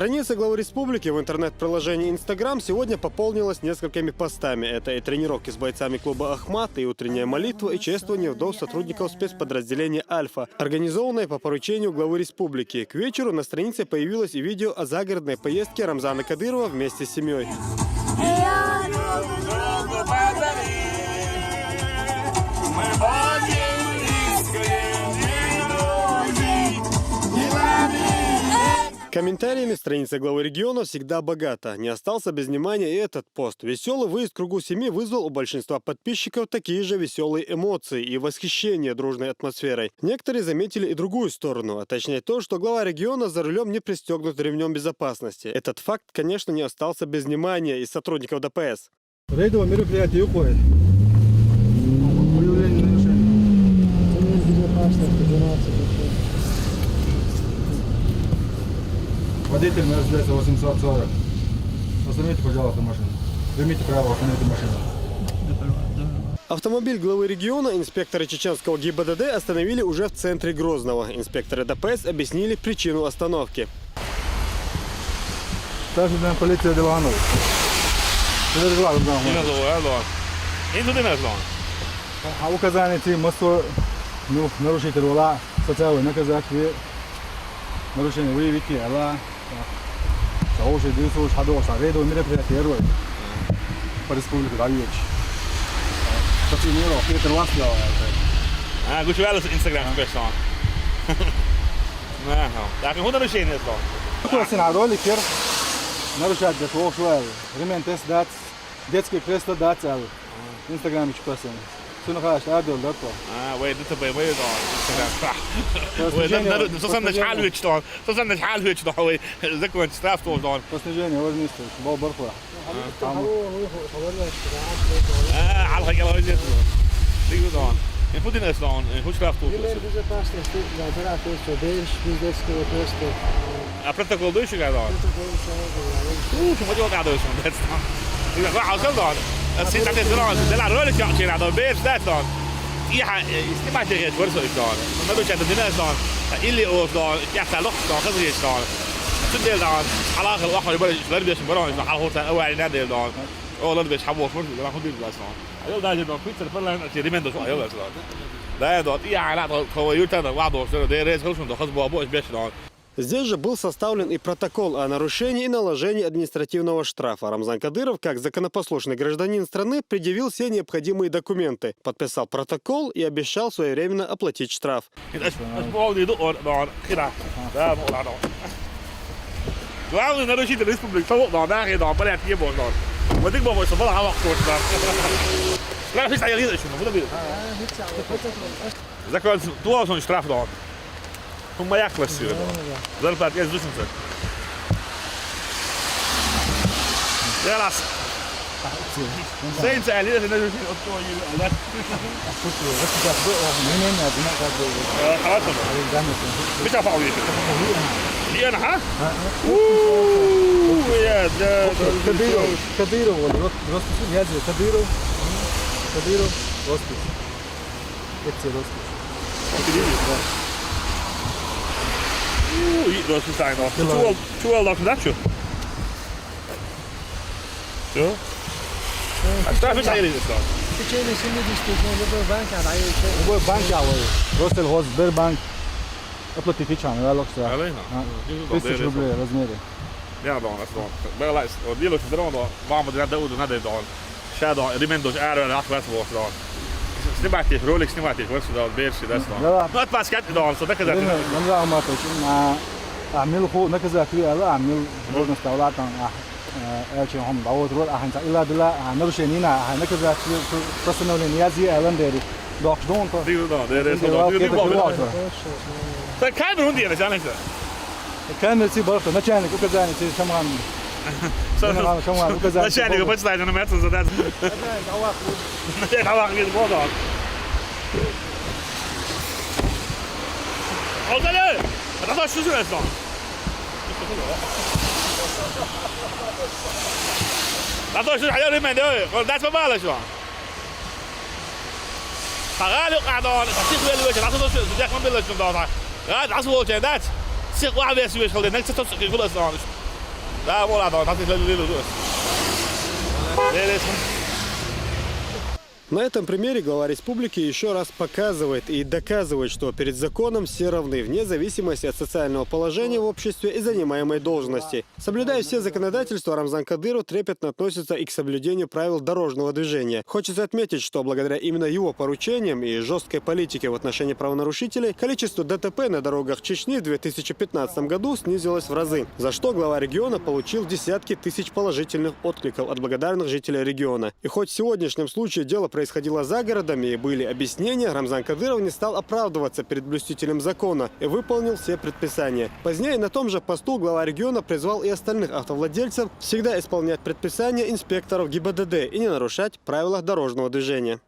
Страница главы республики в интернет-приложении Instagram сегодня пополнилась несколькими постами. Это и тренировки с бойцами клуба «Ахмат», и утренняя молитва, и чествование вдов сотрудников спецподразделения «Альфа», организованное по поручению главы республики. К вечеру на странице появилось и видео о загородной поездке Рамзана Кадырова вместе с семьей. Комментариями страница главы региона всегда богата. Не остался без внимания и этот пост. Веселый выезд в кругу семьи вызвал у большинства подписчиков такие же веселые эмоции и восхищение дружной атмосферой. Некоторые заметили и другую сторону, а точнее то, что глава региона за рулем не пристегнут ремнем безопасности. Этот факт, конечно, не остался без внимания и сотрудников ДПС. Рейдовое мероприятие уходит. Водитель Мерседес 840. Остановите, пожалуйста, машину. Примите право остановить машину. Автомобиль главы региона инспекторы чеченского ГИБДД остановили уже в центре Грозного. Инспекторы ДПС объяснили причину остановки. Стажная полиция Деланова. А указание ці массу нарушитель вала социального наказания нарушение выявите, а зауши дюсу шадоса рейдовое мероприятие по республике Даевич. Сопримеров Петр Васлов. Goed je wel eens Instagram staan. Nou, daar kan goed naar de China staan. Какой сценарий роликер нарушать для того, что ремень тест дать, детский кресло дать, Инстаграме чупаsen. Все нахаш, адил датко. Wait, dit erbij, weet je dan. Zo zijn de schaalhuid staan. Zo zijn de schaalhuid staan. Dat kan het strafstof staan. Постижение возможности, бал бархуа. Al ga ik al uitzetten. Zie je dan. En goed in het staan, goed strafstof. Protocol dus je gaat dan. Je moet je ook naar dus van dit staan. Ik dacht, wauw, zo dan. Het zit dat is er aan. De laat rollen je naar de beest dat dan. Ja, is maar tegen het wordt zo dan. Maar doe je dat binnen dan. Illy of dan, ja, daar nog dan gaat er staan. Toen deel dan. Alla gel wacht, je moet je maar dan. Al hoort dan wel net deel dan. Oh, dat is gewoon voor dan goed dit staan. Heel daar je dan fietsen van lang als je die mensen zo heel dat staan. Daar dat ja, laat gewoon je dan wat door. De race gewoon dan gaat boven is best dan. Здесь же был составлен и протокол о нарушении и наложении административного штрафа. Рамзан Кадыров, как законопослушный гражданин страны, предъявил все необходимые документы, подписал протокол и обещал своевременно оплатить штраф. Главное нарушитель республики, то вот да, я да, порядок не был да. Вот их было, что было хавак точно. Штраф есть, а я не знаю, что буду бить. Закон, должен штраф да. هم يخلص يلا ضرب بعد كده دوس انت يلا سين سالي ده نجي خلاص مش عفوا يا انا ها يا ده كبيرو رостус يازي كبيرو رостус это ростус Dat is zijn nog. Hoe wel dat je? Zo. Daar is hij in staan. Чечения семьи действительно любой банк, а да еще. Любой банк я вот. Ростел Хоз Сбербанк. Оплатить фичами, да, локса. 1000 рублей в размере. Ja, dan is dan. Wel eens, die loopt er dan. Waarom we dat doen, net dan. Shadow, die mensen dus aardig en afwet wordt dan. Snimatig, Rolex snimatig, wat ze dan beertje dat dan. Wat pas gaat dan, zo dat je dat. Dan gaan we maar أعمل خو نكذا كذا لا أعمل بورن استولات أشي هم داود رول أهان إلا بلا نرشينينا نكذا personal نيازي ألان داري دوكش دون تو. Die dan, daar is dan. Die bal. Dat kan er niet, dat is niet. كان نسي برضه نشانك وكذا نسي شمعان. شمعان وكذا. نشانك وبس لا أنا ما أتصل ده. نشانك هواك كده بوضع. أوكي. هذا شو شو أصلاً؟ هذا شو الحياة من ده؟ قال ده ما بالش شو؟ فقالوا قاعدون تسيق بالوجه لا تدوش تجاك من بالش شو ده؟ قاعد عصوا وجه ده تسيق واحد يسوي شغل ده نكسر تسيق يقول أصلاً Да, вот ладно, там На этом примере глава республики еще раз показывает и доказывает, что перед законом все равны, вне зависимости от социального положения в обществе и занимаемой должности. Соблюдая все законодательства, Рамзан Кадыров трепетно относится и к соблюдению правил дорожного движения. Хочется отметить, что благодаря именно его поручениям и жесткой политике в отношении правонарушителей количество ДТП на дорогах Чечни в 2015 году снизилось в разы, за что глава региона получил десятки тысяч положительных откликов от благодарных жителей региона. И хоть в сегодняшнем случае дело происходило за городом и были объяснения, Рамзан Кадыров не стал оправдываться перед блюстителем закона и выполнил все предписания. Позднее на том же посту глава региона призвал и остальных автовладельцев всегда исполнять предписания инспекторов ГИБДД и не нарушать правила дорожного движения.